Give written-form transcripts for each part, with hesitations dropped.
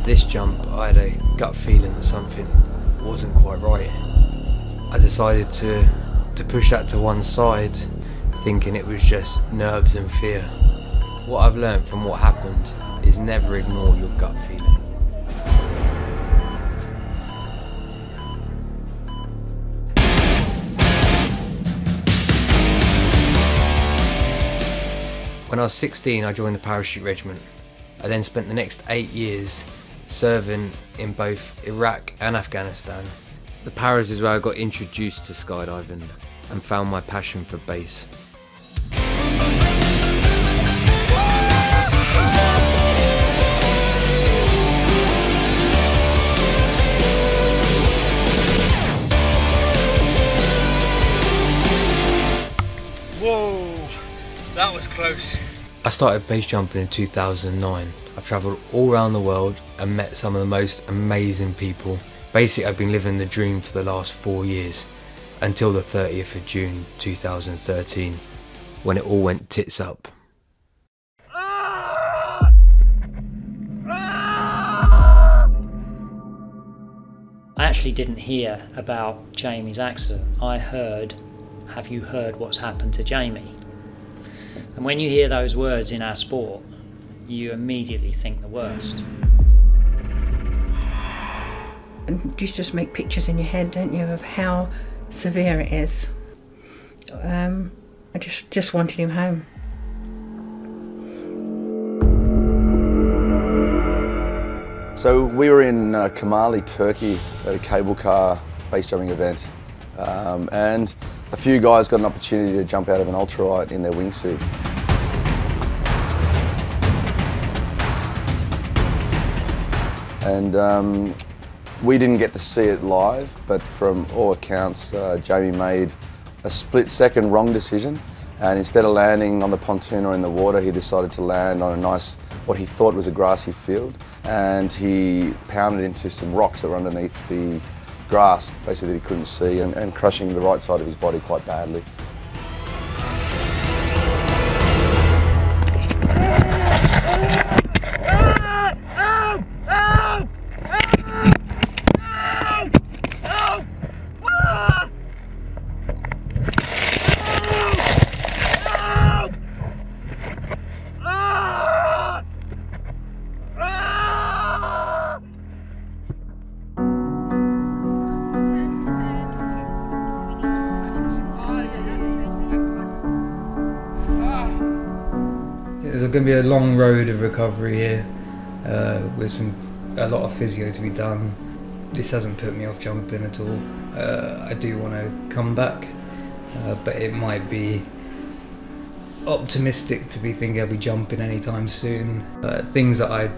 This jump, I had a gut feeling that something wasn't quite right. I decided to push that to one side, thinking it was just nerves and fear. What I've learned from what happened is never ignore your gut feeling. When I was 16, I joined the parachute regiment. I then spent the next 8 years serving in both Iraq and Afghanistan. The paras is where I got introduced to skydiving and found my passion for base. Whoa, that was close. I started base jumping in 2009. I've travelled all around the world and met some of the most amazing people. Basically, I've been living the dream for the last 4 years, until the 30th of June 2013, when it all went tits up. I actually didn't hear about Jamie's accident. I heard, "Have you heard what's happened to Jamie?" And when you hear those words in our sport, you immediately think the worst. And you just make pictures in your head, don't you, of how severe it is. I just wanted him home. So we were in Kamali, Turkey at a cable car base jumping event, and a few guys got an opportunity to jump out of an ultralight in their wingsuit. And we didn't get to see it live, but from all accounts, Jamie made a split-second wrong decision, and instead of landing on the pontoon or in the water, he decided to land on a nice, what he thought was a grassy field, and he pounded into some rocks that were underneath the grass, basically that he couldn't see, and crushing the right side of his body quite badly. There's going to be a long road of recovery here, with a lot of physio to be done. This hasn't put me off jumping at all. I do want to come back, but it might be optimistic to be thinking I'll be jumping anytime soon. Things that I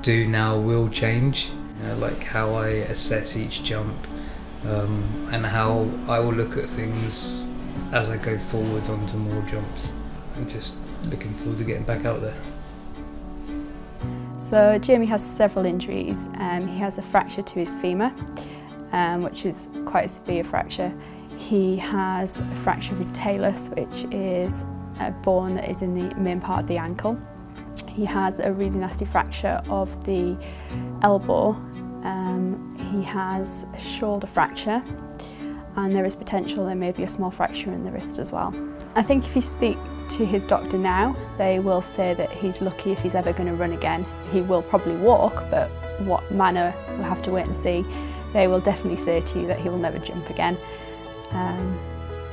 do now will change, like how I assess each jump, and how I will look at things as I go forward onto more jumps. I'm just looking forward to getting back out there. So Jamie has several injuries. He has a fracture to his femur, which is quite a severe fracture. He has a fracture of his talus, which is a bone that is in the main part of the ankle. He has a really nasty fracture of the elbow. He has a shoulder fracture, and there is potential there may be a small fracture in the wrist as well. I think if you speak to his doctor now, they will say that he's lucky if he's ever going to run again. He will probably walk, but what manner, we'll have to wait and see. They will definitely say to you that he will never jump again.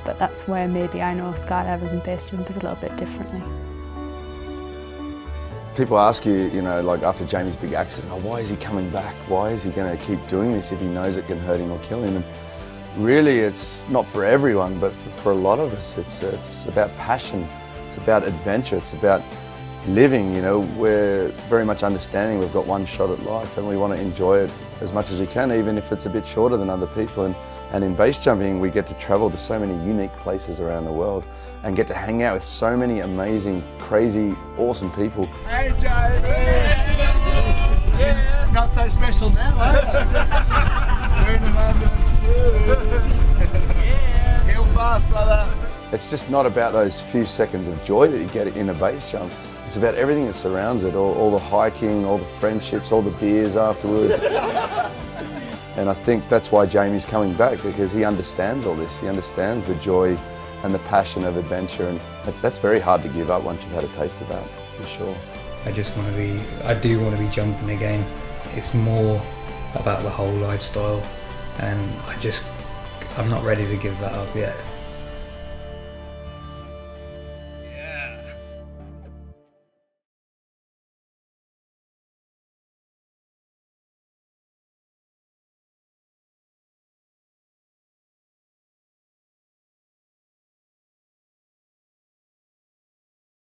But that's where maybe I know skydivers and base jumpers a little bit differently. People ask you, like after Jamie's big accident, oh, why is he coming back? Why is he going to keep doing this if he knows it can hurt him or kill him? And really, it's not for everyone, but for a lot of us, it's about passion. It's about adventure. It's about living. We're very much understanding we've got one shot at life, and we want to enjoy it as much as we can, even if it's a bit shorter than other people. And in base jumping, we get to travel to so many unique places around the world and get to hang out with so many amazing, crazy, awesome people. Hey, Jamie! Yeah. Not so special now, huh? We're in an ambulance too. Yeah. Heal fast, brother. It's just not about those few seconds of joy that you get in a base jump. It's about everything that surrounds it, all the hiking, all the friendships, all the beers afterwards. And I think that's why Jamie's coming back, because he understands all this. He understands the joy and the passion of adventure, and that's very hard to give up once you've had a taste of that, for sure. I do want to be jumping again. It's more about the whole lifestyle, and I'm not ready to give that up yet.